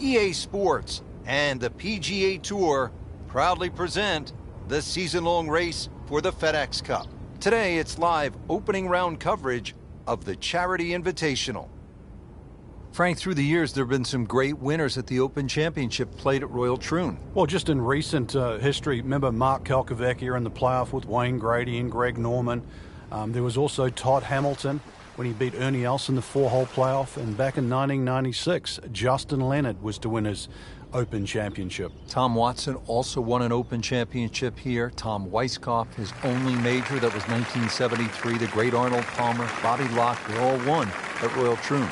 EA Sports and the PGA Tour proudly present the season-long race for the FedEx Cup. Today, it's live opening round coverage of the Charity Invitational. Frank, through the years, there have been some great winners at the Open Championship played at Royal Troon. Well, just in recent history, remember Mark Kalkoveckia in the playoff with Wayne Grady and Greg Norman. There was also Todd Hamilton when he beat Ernie Els in the 4-hole playoff. And back in 1996, Justin Leonard was to win his Open Championship. Tom Watson also won an Open Championship here. Tom Weiskopf, his only major, that was 1973. The great Arnold Palmer, Bobby Locke, they all won at Royal Troon.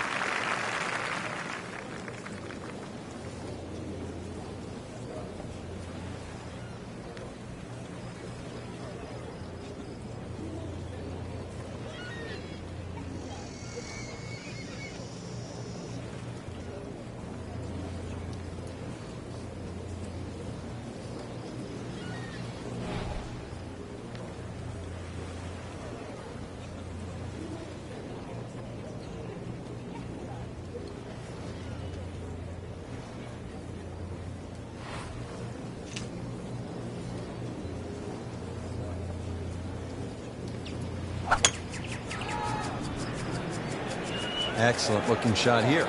Excellent looking shot here.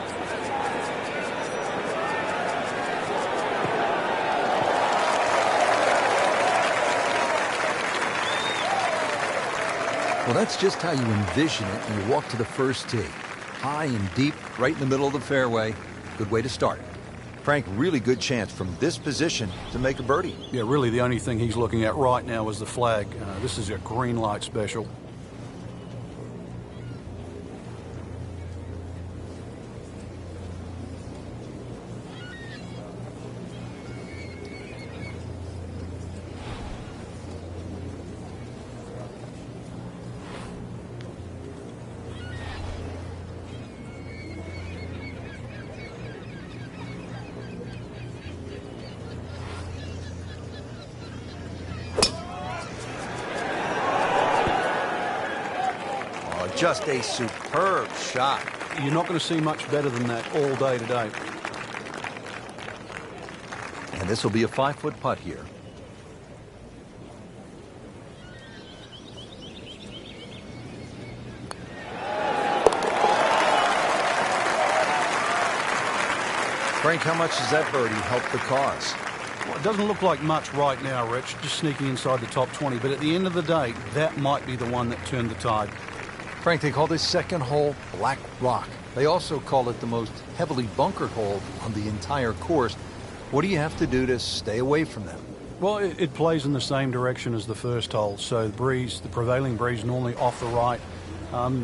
Well, that's just how you envision it when you walk to the first tee. High and deep, right in the middle of the fairway. Good way to start. Frank, really good chance from this position to make a birdie. Yeah, really the only thing he's looking at right now is the flag. This is a green light special. Just a superb shot. You're not going to see much better than that all day today. And this will be a 5-foot putt here. Frank, how much does that birdie help the cause? Well, it doesn't look like much right now, Rich, just sneaking inside the top 20. But at the end of the day, that might be the one that turned the tide. Frank, they call this second hole Black Rock. They also call it the most heavily bunkered hole on the entire course. What do you have to do to stay away from them? Well, it plays in the same direction as the first hole. So the prevailing breeze normally off the right.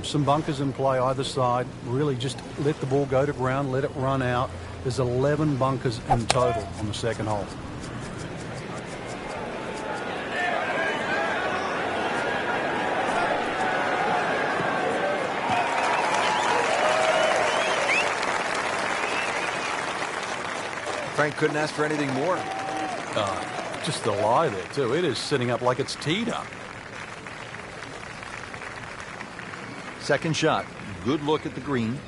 Some bunkers in play either side. Really just let the ball go to ground, let it run out. There's 11 bunkers in total on the second hole. Frank couldn't ask for anything more. Just the lie there, too. It is sitting up like it's teed up. Second shot. Good look at the green.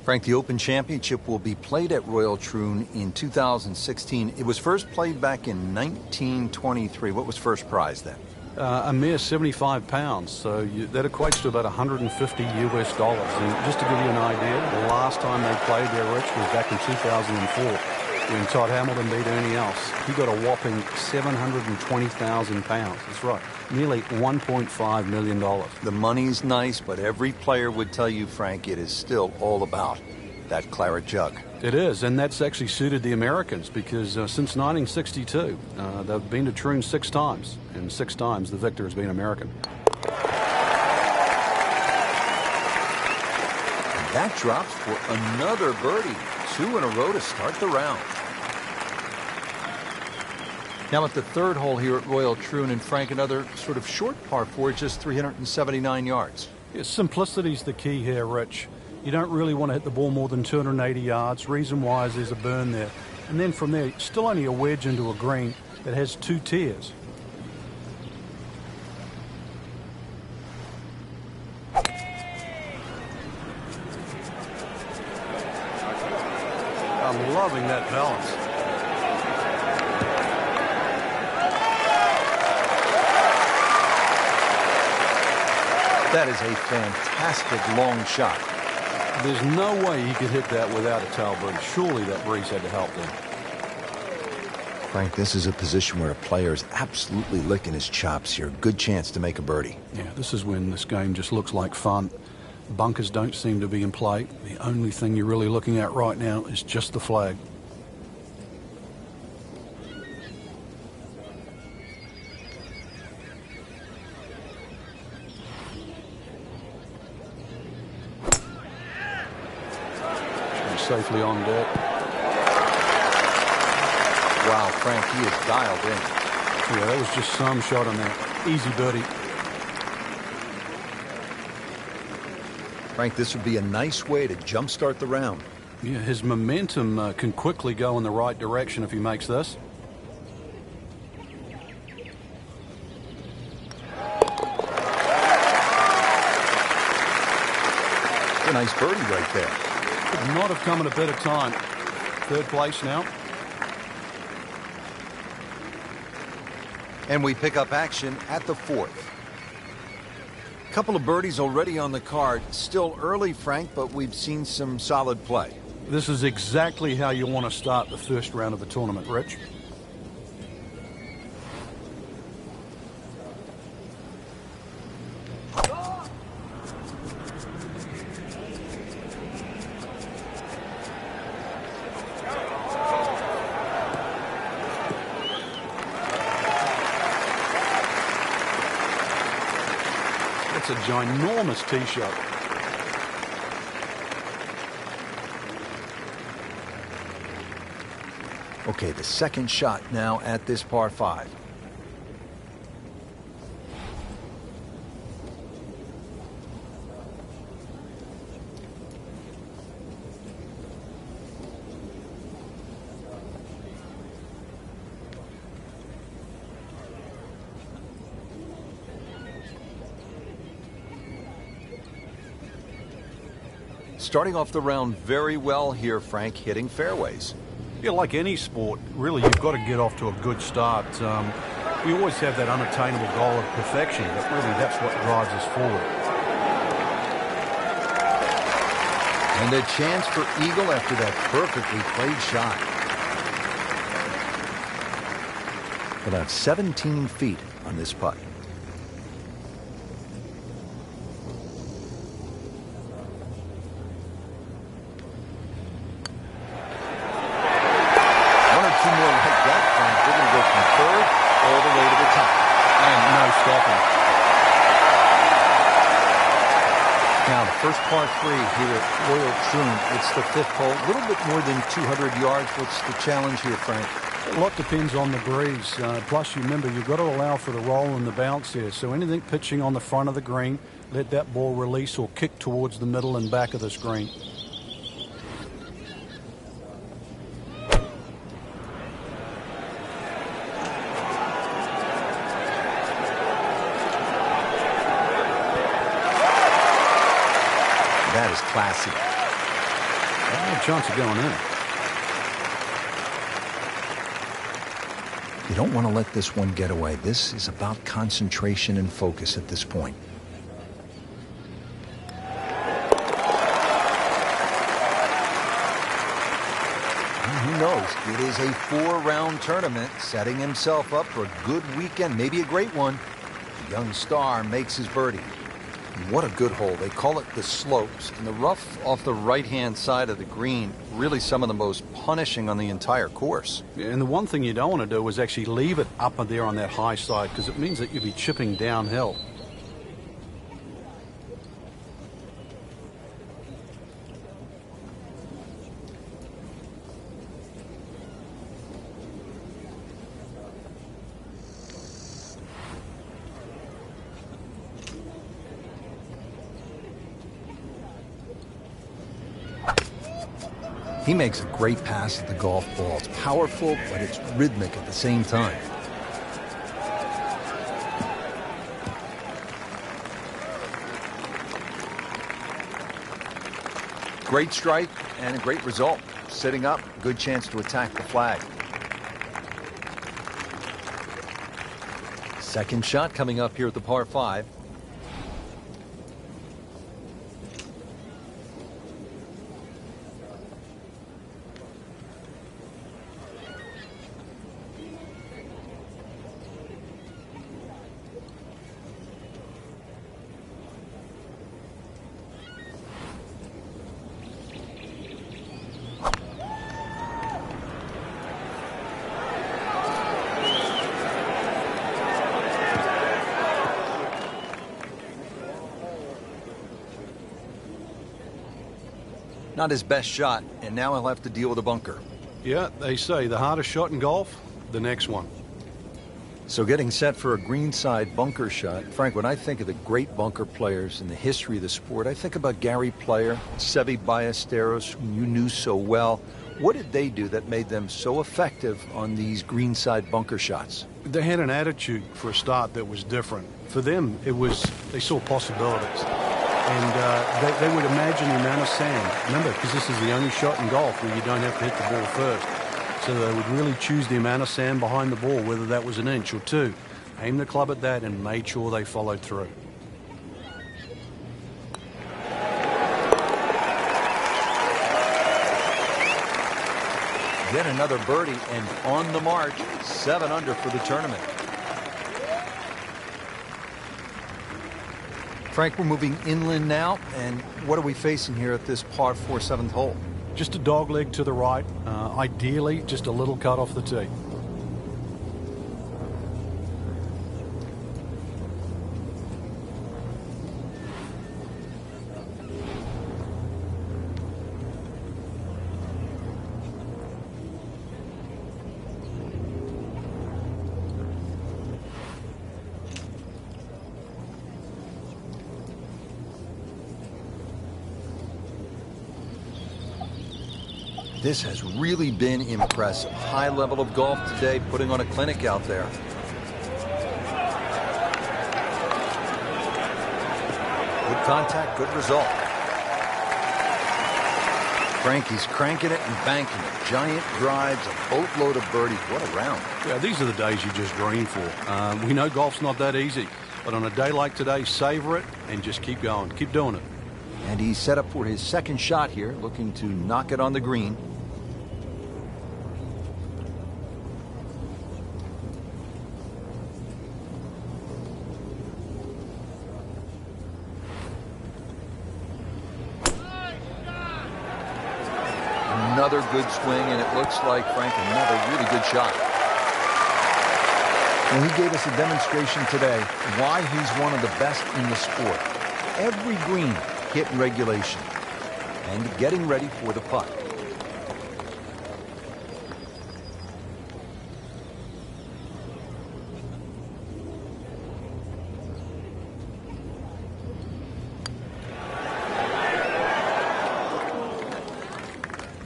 Frank, the Open Championship will be played at Royal Troon in 2016. It was first played back in 1923. What was first prize then? A mere 75 pounds, so that equates to about 150 US dollars. And just to give you an idea, the last time they played there, Rich, was back in 2004. When Todd Hamilton beat Ernie Els, he got a whopping 720,000 pounds. That's right, nearly $1.5 million. The money's nice, but every player would tell you, Frank, it is still all about that claret jug. It is, and that's actually suited the Americans because since 1962, they've been to Troon 6 times, and 6 times the victor has been American. And that drops for another birdie. 2 in a row to start the round. Now at the third hole here at Royal Troon, and Frank, another sort of short par 4, just 379 yards. Yeah, simplicity's the key here, Rich. You don't really want to hit the ball more than 280 yards. Reason why is there's a burn there. And then from there, still only a wedge into a green that has 2 tiers. I'm loving that balance. That is a fantastic long shot. There's no way he could hit that without a tail breeze. Surely that breeze had to help them. Frank, this is a position where a player is absolutely licking his chops here. Good chance to make a birdie. Yeah, this is when this game just looks like fun. Bunkers don't seem to be in play. The only thing you're really looking at right now is just the flag. Safely on deck. Wow, Frank, he is dialed in. Yeah, that was just some shot on that. Easy birdie. Frank, this would be a nice way to jumpstart the round. Yeah, his momentum can quickly go in the right direction if he makes this. A nice birdie right there. Could not have come at a better time. 3rd place now. And we pick up action at the 4th. Couple of birdies already on the card. Still early, Frank, but we've seen some solid play. This is exactly how you want to start the first round of the tournament, Rich. It's a ginormous tee shot. Okay, the second shot now at this par 5. Starting off the round very well here, Frank, hitting fairways. Yeah, like any sport, really, you've got to get off to a good start. We always have that unattainable goal of perfection, but really that's what drives us forward. And a chance for eagle after that perfectly played shot. About 17 feet on this putt. First par 3 here at Royal Troon. It's the 5th hole. A little bit more than 200 yards. What's the challenge here, Frank? A lot depends on the breeze. Plus, you remember, you've got to allow for the roll and the bounce here. So anything pitching on the front of the green, let that ball release or kick towards the middle and back of this green. That is classy. No chance of going in. You don't want to let this one get away. This is about concentration and focus at this point. He knows? It is a 4-round tournament, setting himself up for a good weekend, maybe a great one. The young star makes his birdie. What a good hole. They call it the slopes, and the rough off the right-hand side of the green, really some of the most punishing on the entire course. And the one thing you don't want to do is actually leave it up there on that high side, because it means that you'll be chipping downhill. He makes a great pass at the golf ball. It's powerful, but it's rhythmic at the same time. Great strike and a great result. Sitting up, good chance to attack the flag. Second shot coming up here at the par 5. Not his best shot, and now he'll have to deal with a bunker. Yeah, they say the hardest shot in golf, the next one. So getting set for a greenside bunker shot. Frank, when I think of the great bunker players in the history of the sport, I think about Gary Player, Seve Ballesteros, whom you knew so well. What did they do that made them so effective on these greenside bunker shots? They had an attitude for a start that was different. For them, it was, they saw possibilities. And they would imagine the amount of sand. Remember, because this is the only shot in golf where you don't have to hit the ball first. So they would really choose the amount of sand behind the ball, whether that was an inch or two. Aim the club at that and made sure they followed through. Get another birdie and on the march, 7 under for the tournament. Frank, we're moving inland now, and what are we facing here at this par 4 7th hole? Just a dog leg to the right, ideally just a little cut off the tee. This has really been impressive. High level of golf today, putting on a clinic out there. Good contact, good result. Frankie's cranking it and banking it. Giant drives, a boatload of birdies. What a round. Yeah, these are the days you just dream for. We know golf's not that easy, but on a day like today, savor it and just keep going. Keep doing it. And he's set up for his second shot here, looking to knock it on the green. Another good swing, and it looks like, Frank, another really good shot. And he gave us a demonstration today why he's one of the best in the sport. Every green hit in regulation and getting ready for the putt.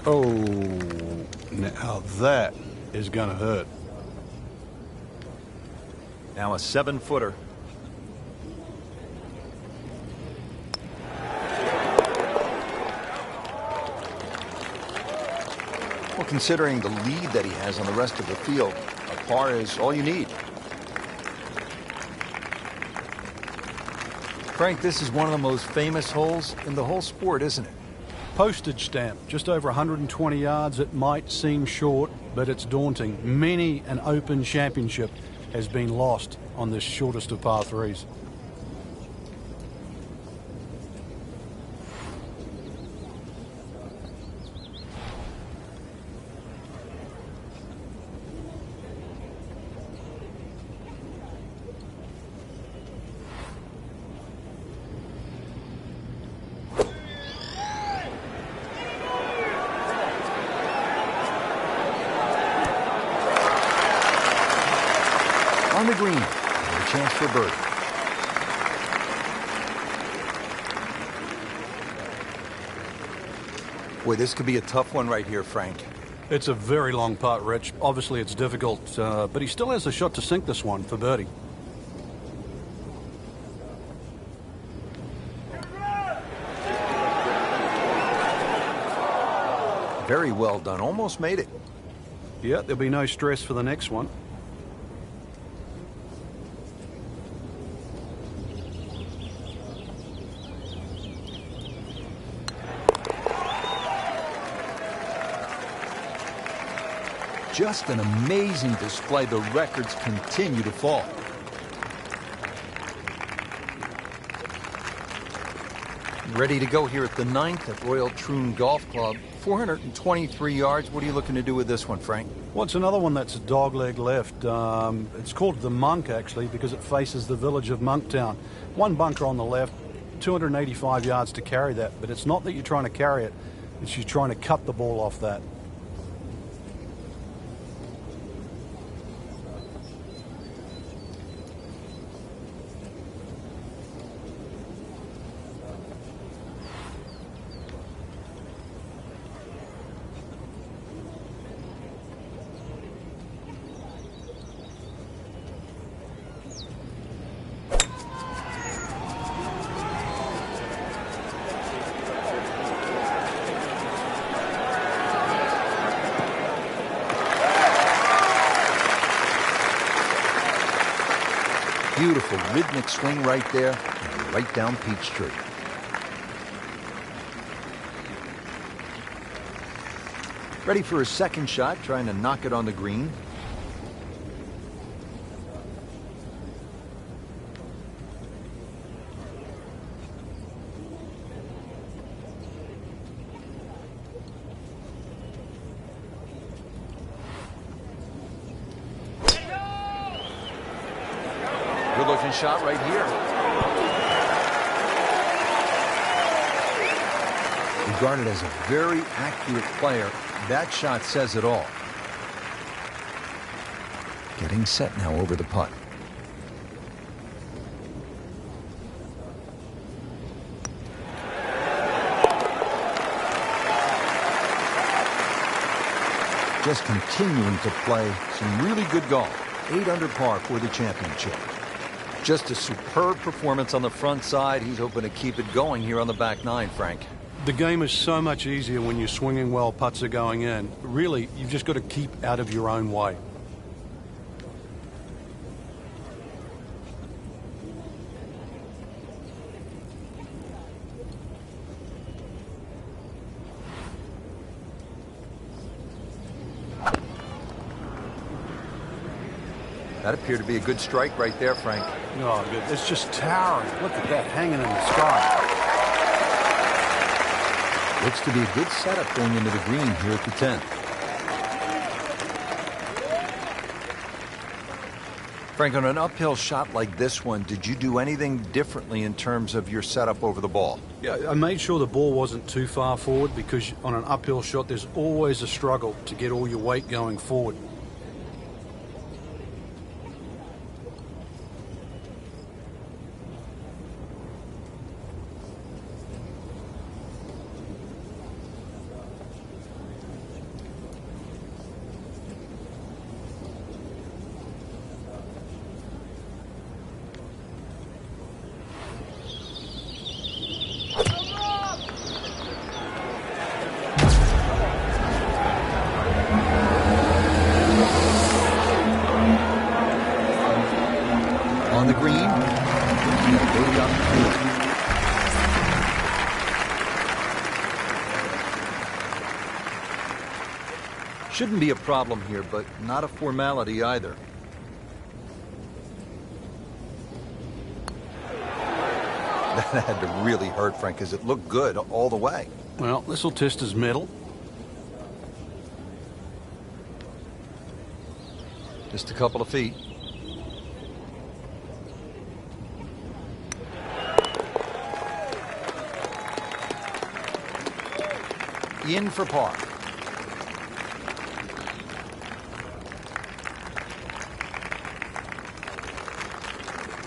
Oh, now that is going to hurt. Now a 7-footer. Well, considering the lead that he has on the rest of the field, a par is all you need. Frank, this is one of the most famous holes in the whole sport, isn't it? Postage stamp, just over 120 yards. It might seem short, but it's daunting. Many an Open Championship has been lost on this shortest of par threes. On the green, and a chance for birdie. Boy, this could be a tough one right here, Frank. It's a very long putt, Rich. Obviously, it's difficult, but he still has a shot to sink this one for birdie. Very well done. Almost made it. Yeah, there'll be no stress for the next one. Just an amazing display. The records continue to fall. Ready to go here at the 9th at Royal Troon Golf Club. 423 yards. What are you looking to do with this one, Frank? Well, it's another one that's a dogleg left. It's called the Monk, actually, because it faces the village of Monktown. One bunker on the left, 285 yards to carry that. But it's not that you're trying to carry it. It's you're trying to cut the ball off that. Beautiful rhythmic swing right there, and right down Peachtree. Ready for his second shot, trying to knock it on the green. Good-looking shot right here. Regarded as a very accurate player, that shot says it all. Getting set now over the putt. Just continuing to play some really good golf. 8 under par for the championship. Just a superb performance on the front side. He's hoping to keep it going here on the back nine, Frank. The game is so much easier when you're swinging well, putts are going in. Really, you've just got to keep out of your own way. That appeared to be a good strike right there, Frank. Oh, good. It's just towering. Look at that hanging in the sky. Looks to be a good setup going into the green here at the 10th. Frank, on an uphill shot like this one, did you do anything differently in terms of your setup over the ball? Yeah, I made sure the ball wasn't too far forward because on an uphill shot, there's always a struggle to get all your weight going forward. Shouldn't be a problem here, but not a formality either. That had to really hurt, Frank, because it looked good all the way. Well, this will test his mettle. Just a couple of feet. In for par.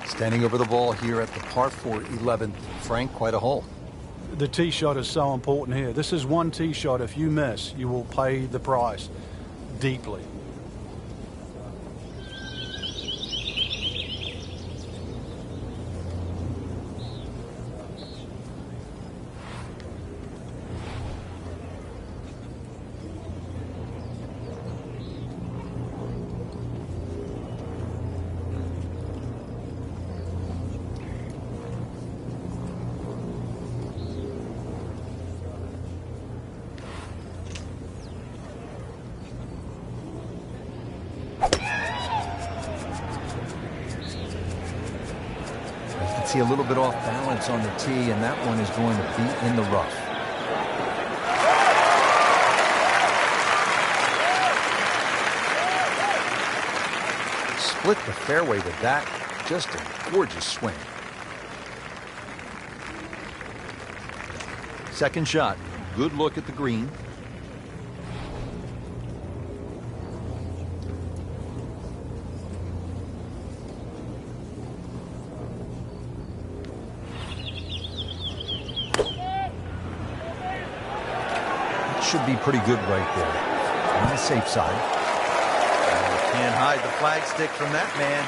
Standing over the ball here at the par 4 11th. Frank, quite a hole. The tee shot is so important here. This is one tee shot. If you miss, you will pay the price deeply. See a little bit off balance on the tee, and that one is going to be in the rough. Split the fairway with that. Just a gorgeous swing. Second shot. Good look at the green. Should be pretty good right there. On the safe side. You can't hide the flagstick from that man.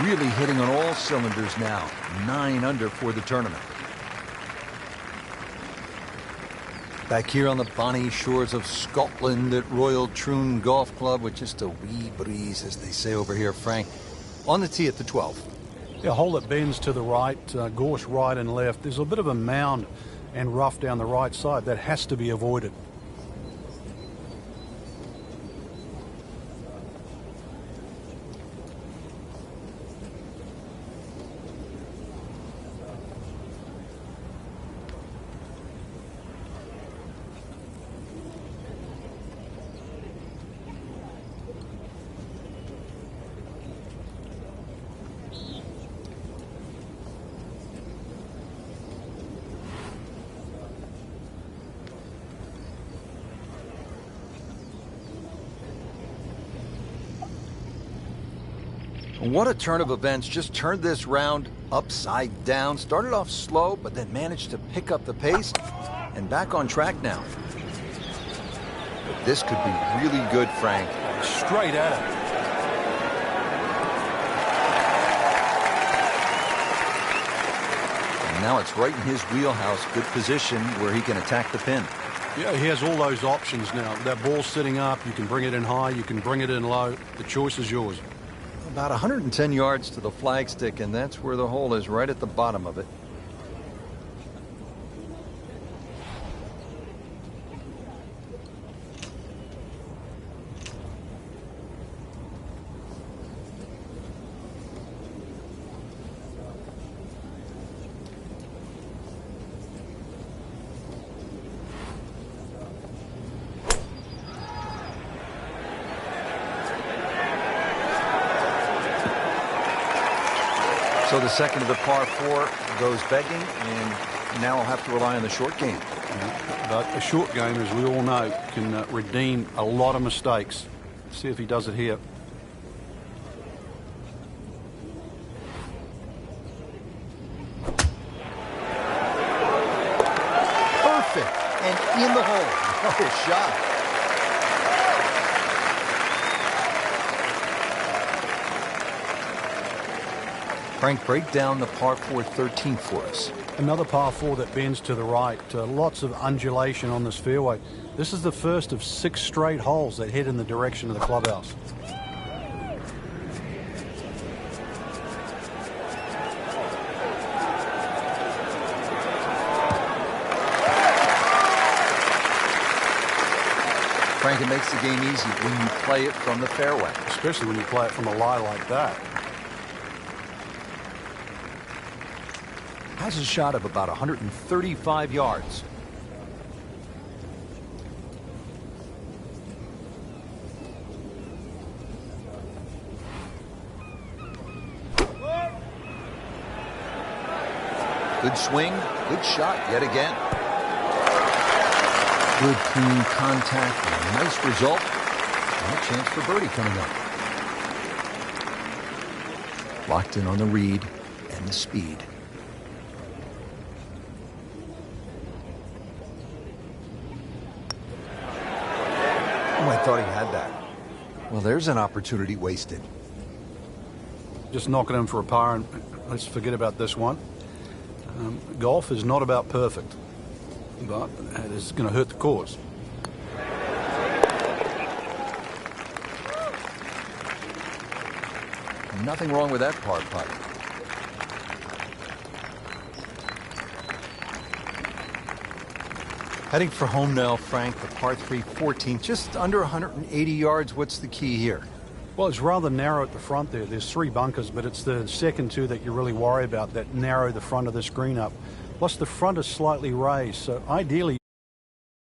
Really hitting on all cylinders now. 9 under for the tournament. Back here on the bonny shores of Scotland at Royal Troon Golf Club with just a wee breeze, as they say over here, Frank. On the tee at the 12th. A hole that bends to the right, gorse right and left. There's a bit of a mound and rough down the right side. That has to be avoided. What a turn of events. Just turned this round upside down. Started off slow, but then managed to pick up the pace and back on track now. But this could be really good, Frank. Straight at it. And now it's right in his wheelhouse. Good position where he can attack the pin. Yeah, he has all those options now. That ball's sitting up. You can bring it in high. You can bring it in low. The choice is yours. About 110 yards to the flagstick, and that's where the hole is, right at the bottom of it. So the second of the par 4 goes begging, and now I'll have to rely on the short game. But a short game, as we all know, can redeem a lot of mistakes. See if he does it here. Perfect, and in the hole. What a shot. Frank, break down the par 4 13th for us. Another par 4 that bends to the right. Lots of undulation on this fairway. This is the first of 6 straight holes that head in the direction of the clubhouse. Frank, it makes the game easy when you play it from the fairway. Especially when you play it from a lie like that. Has a shot of about 135 yards. Good swing, good shot yet again. Good clean contact, and a nice result, and a chance for birdie coming up. Locked in on the read and the speed. Oh, I thought he had that. Well, there's an opportunity wasted. Just knock it in for a par, and let's forget about this one. Golf is not about perfect, but it is going to hurt the cause. Nothing wrong with that par putt. Heading for home now, Frank, the par 3 14th, just under 180 yards. What's the key here? Well, it's rather narrow at the front there. There's 3 bunkers, but it's the second 2 that you really worry about that narrow the front of this green up. Plus, the front is slightly raised, so ideally